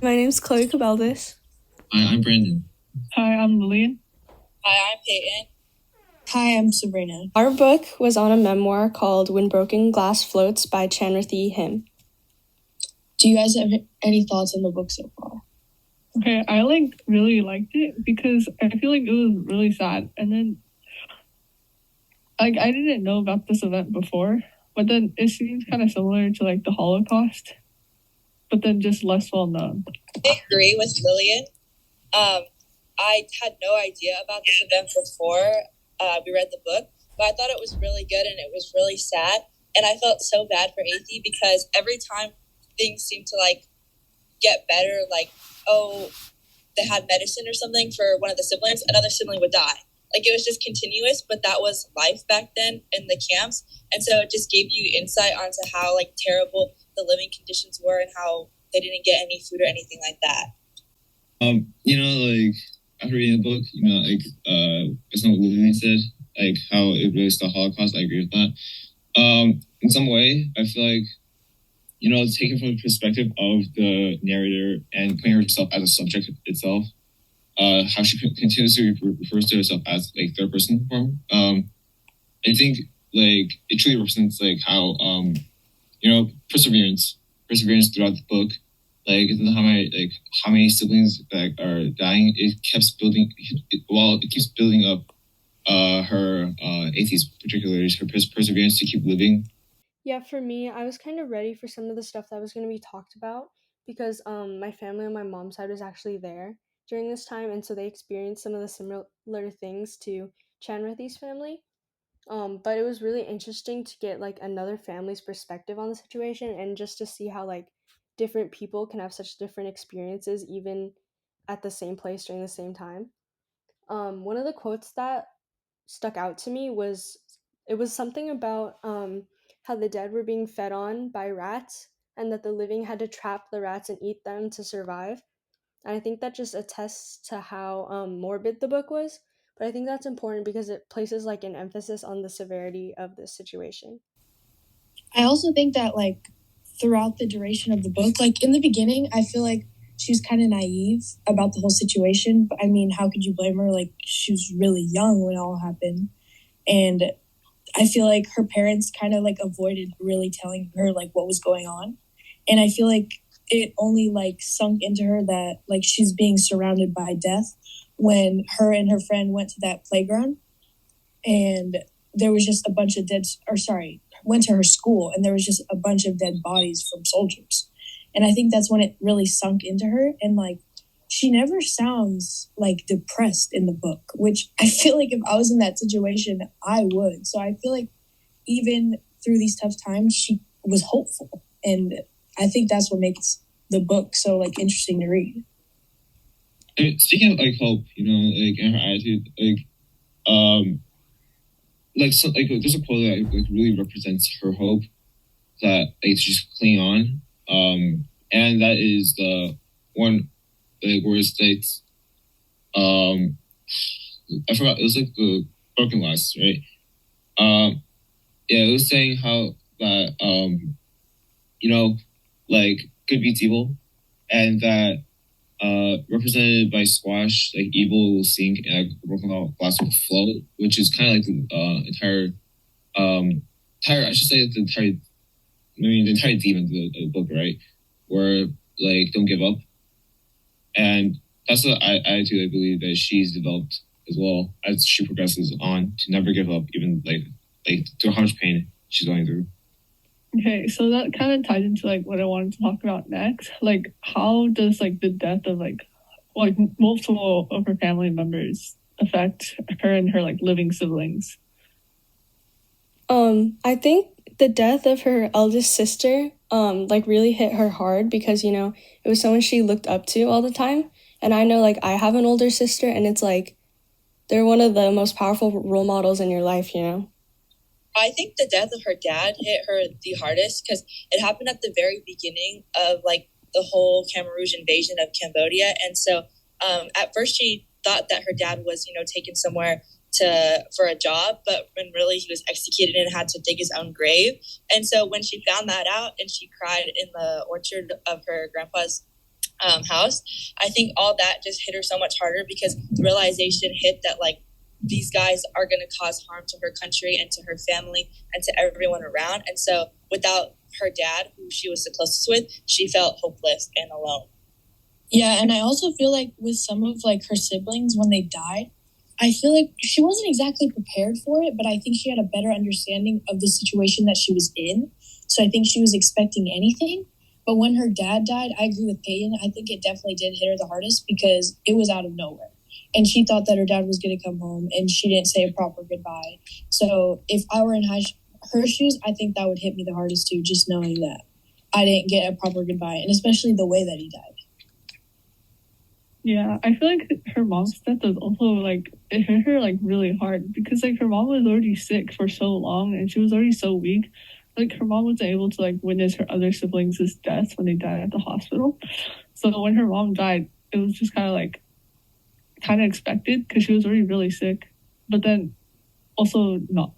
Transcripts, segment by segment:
My name's Chloe Kubeldis. Hi, I'm Brandon. Hi, I'm Lillian. Hi, I'm Peyton. Hi, I'm Sabrina. Our book was on a memoir called When Broken Glass Floats by Chanrathy Him. Do you guys have any thoughts on the book so far? Okay, I really liked it because I feel like it was really sad. And then I didn't know about this event before, but then it seems kind of similar to the Holocaust, but then just less well known. I agree with Lillian. I had no idea about this event before we read the book, but I thought it was really good and it was really sad. And I felt so bad for Athie because every time things seemed to get better, they had medicine or something for one of the siblings, another sibling would die. It was just continuous, but that was life back then in the camps. And so it just gave you insight onto how terrible the living conditions were and how they didn't get any food or anything like that. After reading the book, it's not what Lillian said, how it relates to the Holocaust. I agree with that. In some way, I feel taken from the perspective of the narrator and putting herself as a subject itself, how she continuously refers to herself as third person form. I think it truly represents how perseverance throughout the book. How many siblings that are dying. It keeps building up her Athie's particulars, her perseverance to keep living. Yeah, for me, I was kind of ready for some of the stuff that was going to be talked about because my family on my mom's side was actually there during this time, and so they experienced some of the similar things to Chanrathy's family. But it was really interesting to get another family's perspective on the situation and just to see how different people can have such different experiences even at the same place during the same time. One of the quotes that stuck out to me was it was something about how the dead were being fed on by rats and that the living had to trap the rats and eat them to survive. And I think that just attests to how morbid the book was. But I think that's important because it places an emphasis on the severity of this situation. I also think that throughout the duration of the book, in the beginning, I feel like she was kind of naive about the whole situation. But I mean, how could you blame her? She was really young when it all happened. And I feel like her parents kind of avoided really telling her what was going on. And I feel like it only sunk into her that she's being surrounded by death when her and her friend went to that playground and there was just a bunch of went to her school and there was just a bunch of dead bodies from soldiers. And I think that's when it really sunk into her. And she never sounds depressed in the book, which I feel like if I was in that situation, I would. So I feel like even through these tough times, she was hopeful. And I think that's what makes the book so interesting to read. Speaking of hope, and her attitude, there's a quote that really represents her hope that she's clinging on, and that is the one where it states, I forgot, it was the broken glass, right? Yeah, it was saying how that good beats evil, and that represented by squash, evil will sink and broken glass will float, which is kind of the entire I should say the entire theme of the book, right? Where don't give up, and that's the attitude I believe that she's developed as well as she progresses on, to never give up, even through how much pain she's going through. Okay, so that kind of ties into what I wanted to talk about next. How does the death of multiple of her family members affect her and her living siblings? I think the death of her eldest sister really hit her hard because it was someone she looked up to all the time. And I know I have an older sister and it's they're one of the most powerful role models in your life. I think the death of her dad hit her the hardest because it happened at the very beginning of the whole Khmer Rouge invasion of Cambodia. And so at first she thought that her dad was, taken somewhere for a job, but when really he was executed and had to dig his own grave. And so when she found that out and she cried in the orchard of her grandpa's house. I think all that just hit her so much harder because the realization hit that like these guys are going to cause harm to her country and to her family and to everyone around. And so without her dad, who she was the closest with, she felt hopeless and alone. Yeah, and I also feel like with some of like her siblings when they died, I feel like she wasn't exactly prepared for it, but I think she had a better understanding of the situation that she was in. So I think she was expecting anything. But when her dad died, I agree with Peyton. I think it definitely did hit her the hardest because it was out of nowhere. And she thought that her dad was going to come home and she didn't say a proper goodbye. So if I were in her shoes, I think that would hit me the hardest too, just knowing that I didn't get a proper goodbye, and especially the way that he died. Yeah, I feel like her mom's death was also like it hit her like really hard because like her mom was already sick for so long and she was already so weak. Like her mom wasn't able to like witness her other siblings' deaths when they died at the hospital. So when her mom died, it was just kind of expected because she was already really sick. But then also not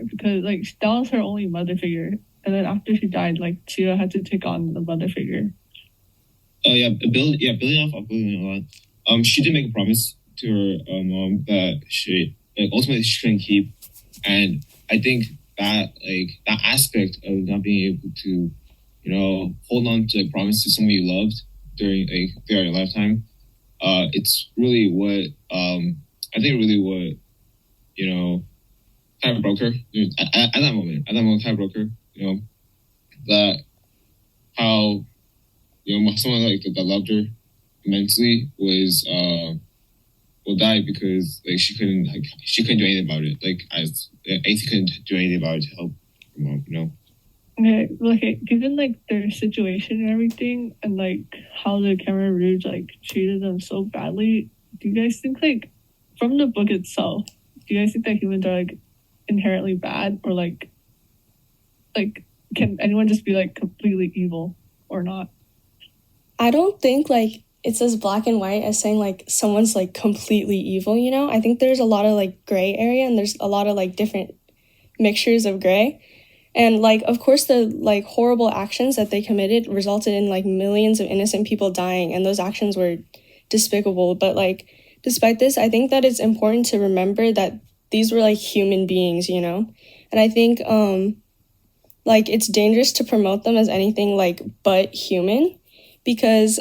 because like that was her only mother figure. And then after she died, like Chia had to take on the mother figure. Oh yeah, building off of building a lot. She did make a promise to her mom that she ultimately she couldn't keep, and I think that that aspect of not being able to, hold on to a promise to someone you loved during your lifetime, it's really what I think really what kind of broke her at that moment. At that moment, kind of broke her. That how. Someone that loved her immensely will die because she couldn't do anything about it. Like as AC couldn't do anything about it to help her mom. Okay, given like their situation and everything, and like how the Khmer Rouge like treated them so badly, do you guys think like from the book itself, do you guys think that humans are like inherently bad, or like can anyone just be like completely evil or not? I don't think like it's as black and white as saying like someone's like completely evil, I think there's a lot of like gray area and there's a lot of like different mixtures of gray. And like of course the like horrible actions that they committed resulted in like millions of innocent people dying, and those actions were despicable. But like despite this, I think that it's important to remember that these were like human beings, And I think like it's dangerous to promote them as anything like but human, because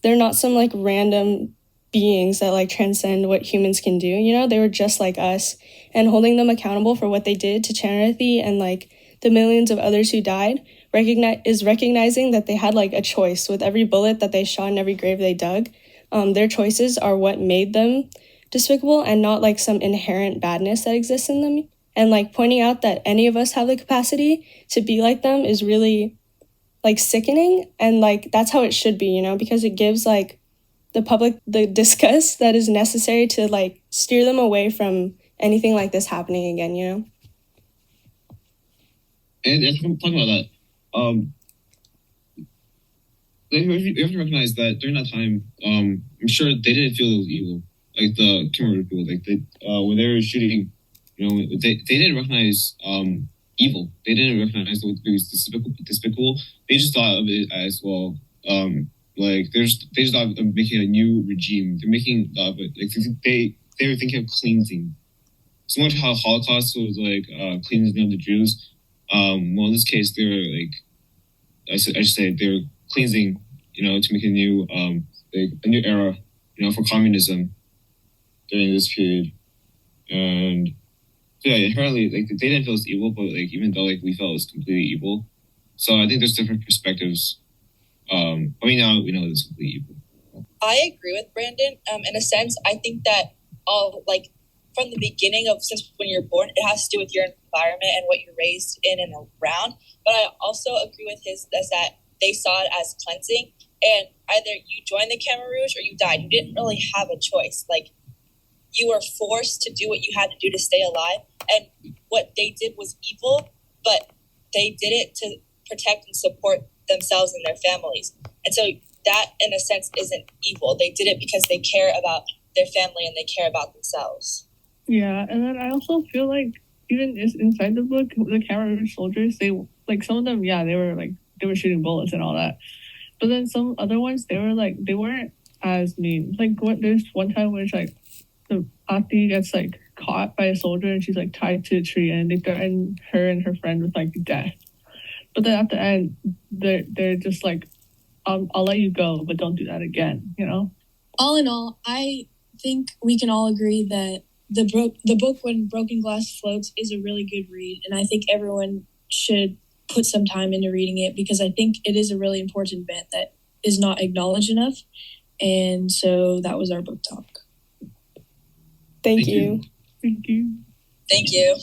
they're not some like random beings that like transcend what humans can do. They were just like us, and holding them accountable for what they did to Charity and like the millions of others who died recognizing that they had like a choice with every bullet that they shot and every grave they dug. Their choices are what made them despicable, and not like some inherent badness that exists in them. And like pointing out that any of us have the capacity to be like them is really like sickening, and like that's how it should be, because it gives like the public the disgust that is necessary to like steer them away from anything like this happening again. And talking about that, you have to recognize that during that time, I'm sure they didn't feel it was evil, like the camera people, like they when they were shooting, they didn't recognize evil. They didn't recognize it was despicable. They just thought of it as well. They just thought of making a new regime. They're making they were thinking of cleansing. So much how Holocaust was like cleansing of the Jews. Well, in this case, they were like I should say they were cleansing. To make a new era. For communism during this period. And yeah, inherently, like they didn't feel it was evil, but like even though like we felt it was completely evil, so I think there's different perspectives. Now we know it's completely evil. I agree with Brandon. In a sense, I think that all like from the beginning of since when you're born, it has to do with your environment and what you're raised in and around. But I also agree with his as that they saw it as cleansing, and either you joined the Khmer Rouge or you died. You didn't really have a choice. Like you were forced to do what you had to do to stay alive. And what they did was evil, but they did it to protect and support themselves and their families. And so that, in a sense, isn't evil. They did it because they care about their family and they care about themselves. Yeah, and then I also feel like even inside the book, the Khmer Rouge soldiers, they like some of them, yeah, they were shooting bullets and all that. But then some other ones, they weren't as mean. Like there's one time where it's like the Ati gets like caught by a soldier and she's like tied to a tree and they threaten her and her friend with like death. But then at the end, they're just like, I'll let you go, but don't do that again. You know. All in all, I think we can all agree that the book When Broken Glass Floats is a really good read, and I think everyone should put some time into reading it because I think it is a really important event that is not acknowledged enough. And so that was our book talk. Thank you. Thank you. Thank you.